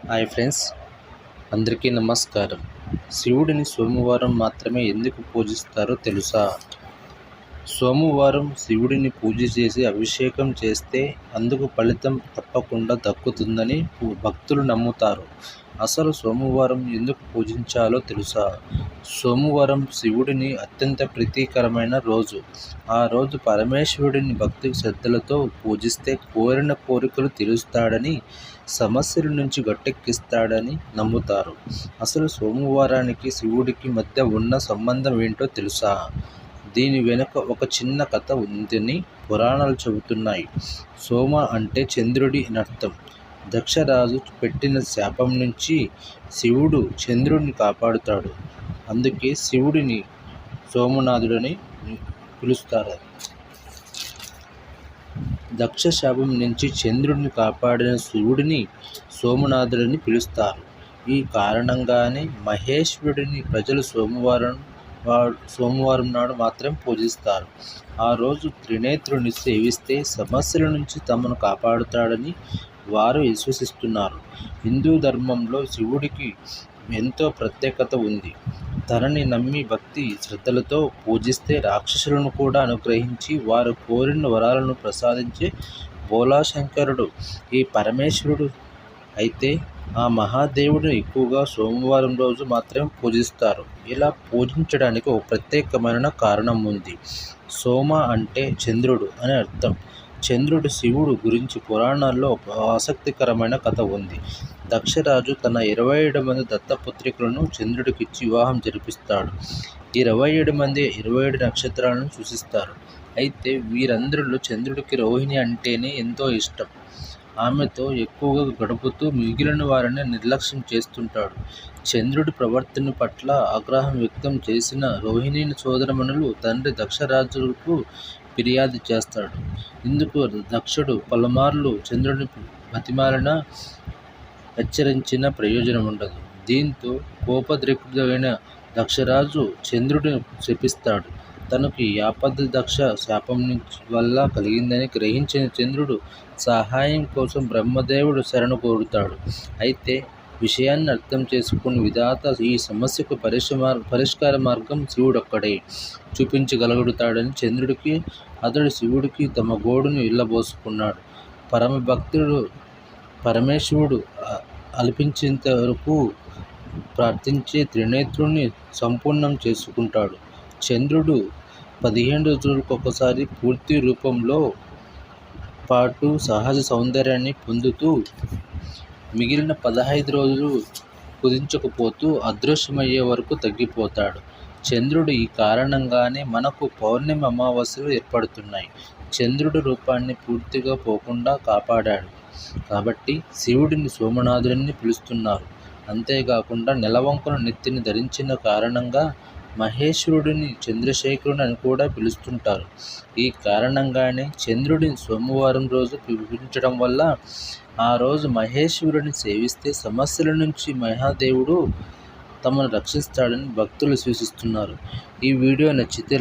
Hi friends, అందరికీ నమస్కారం. శివుడిని సోమవారం మాత్రమే ఎందుకు పూజిస్తారో తెలుసా? సోమవారం శివుడిని పూజ చేసి అభిషేకం చేస్తే అందుకు ఫలితం తప్పకుండా దక్కుతుందని భక్తులు నమ్ముతారు. అసలు సోమవారం ఎందుకు పూజించాలో తెలుసా? సోమవారం శివుడిని అత్యంత ప్రీతికరమైన రోజు. ఆ రోజు పరమేశ్వరుడిని భక్తి శ్రద్ధలతో పూజిస్తే కోరిన కోరికలు తీరుస్తాడని, సమస్యల నుంచి గట్టెక్కిస్తాడని నమ్ముతారు. అసలు సోమవారానికి శివుడికి మధ్య ఉన్న సంబంధం ఏంటో తెలుసా? దీని వెనుక ఒక చిన్న కథ ఉందని పురాణాలు చెబుతున్నాయి. సోమ అంటే చంద్రుడి అనర్థం. దక్షరాజు పెట్టిన శాపం నుంచి శివుడు చంద్రుడిని కాపాడుతాడు. అందుకే శివుడిని సోమనాథుడని పిలుస్తారు. దక్ష శాపం నుంచి చంద్రుడిని కాపాడిన శివుడిని సోమనాథుడని పిలుస్తారు. ఈ కారణంగానే మహేశ్వరుడిని ప్రజలు సోమవారం నాడు మాత్రం పూజిస్తారు. ఆ రోజు త్రినేత్రుని సేవిస్తే సమస్యల నుంచి తమను కాపాడుతాడని వారు విశ్వసిస్తున్నారు. హిందూ ధర్మంలో శివుడికి ఎంతో ప్రత్యేకత ఉంది. తనని నమ్మి భక్తి శ్రద్ధలతో పూజిస్తే రాక్షసులను కూడా అనుగ్రహించి వారు కోరిన వరాలను ప్రసాదించే భోళాశంకరుడు ఈ పరమేశ్వరుడు. అయితే ఆ మహాదేవుడిని ఎక్కువగా సోమవారం రోజు మాత్రమే పూజిస్తారు. ఇలా పూజించడానికి ఒక ప్రత్యేకమైన కారణం ఉంది. సోమ అంటే చంద్రుడు అని అర్థం. చంద్రుడు శివుడు గురించి పురాణాల్లో ఆసక్తికరమైన కథ ఉంది. దక్షరాజు తన 27 మంది దత్తపుత్రికలను చంద్రుడికిచ్చి వివాహం జరిపిస్తాడు. 27 మంది 27 నక్షత్రాలను సూచిస్తారు. అయితే వీరందరిలో చంద్రుడికి రోహిణి అంటేనే ఎంతో ఇష్టం. ఆమెతో ఎక్కువగా గడుపుతూ మిగిలిన వారిని నిర్లక్ష్యం చేస్తుంటాడు. చంద్రుడి ప్రవర్తన పట్ల ఆగ్రహం వ్యక్తం చేసిన రోహిణి సోదరమణులు తండ్రి దక్షరాజుకు ఫిర్యాదు చేస్తాడు. ఇందుకు దక్షుడు పలుమార్లు చంద్రుడిని బతిమాలినా హెచ్చరించిన ప్రయోజనం ఉండదు. దీంతో కోపోద్రిక్తుడైన దక్షరాజు చంద్రుడిని శపిస్తాడు. తనకు ఈ ఆపద దక్ష శాపం వల్ల కలిగిందని గ్రహించిన చంద్రుడు సహాయం కోసం బ్రహ్మదేవుడు శరణు కోరుతాడు. అయితే విషయాన్ని అర్థం చేసుకుని విధాత ఈ సమస్యకు పరిష్కార మార్గం శివుడొక్కడే చూపించగలుగుతాడని చంద్రుడికి అతడు శివుడికి తమ గోడును ఇళ్ళబోసుకున్నాడు. పరమభక్తుడు పరమేశ్వరుడు అల్పించేంత వరకు ప్రార్థించే త్రినేత్రుణ్ణి సంపూర్ణం చేసుకుంటాడు. చంద్రుడు 15 రోజులకొకసారి పూర్తి రూపంలో పాటు సహజ సౌందర్యాన్ని పొందుతూ మిగిలిన 15 రోజులు కుదించకపోతూ అదృశ్యమయ్యే వరకు తగ్గిపోతాడు. చంద్రుడు ఈ కారణంగానే మనకు పౌర్ణమి అమావాస్యలు ఏర్పడుతున్నాయి. చంద్రుడి రూపాన్ని పూర్తిగా పోకుండా కాపాడాడు కాబట్టి శివుడిని సోమనాథుడిని పిలుస్తున్నారు. అంతేకాకుండా నెలవంకను నెత్తిని ధరించిన కారణంగా మహేశ్వరుడిని చంద్రశేఖరుడు అని కూడా పిలుస్తుంటారు. ఈ కారణంగానే చంద్రుడిని సోమవారం రోజు పూజించడం వల్ల ఆ రోజు మహేశ్వరుడిని సేవిస్తే సమస్యల నుంచి మహాదేవుడు తమను రక్షిస్తాడని భక్తులు సూచిస్తున్నారు. ఈ వీడియో నచ్చితే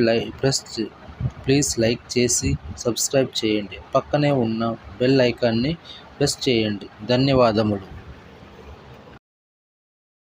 ప్లీజ్ లైక్ చేసి సబ్స్క్రైబ్ చేయండి. పక్కనే ఉన్న బెల్ ఐకాన్ని ప్రెస్ చేయండి. ధన్యవాదములు.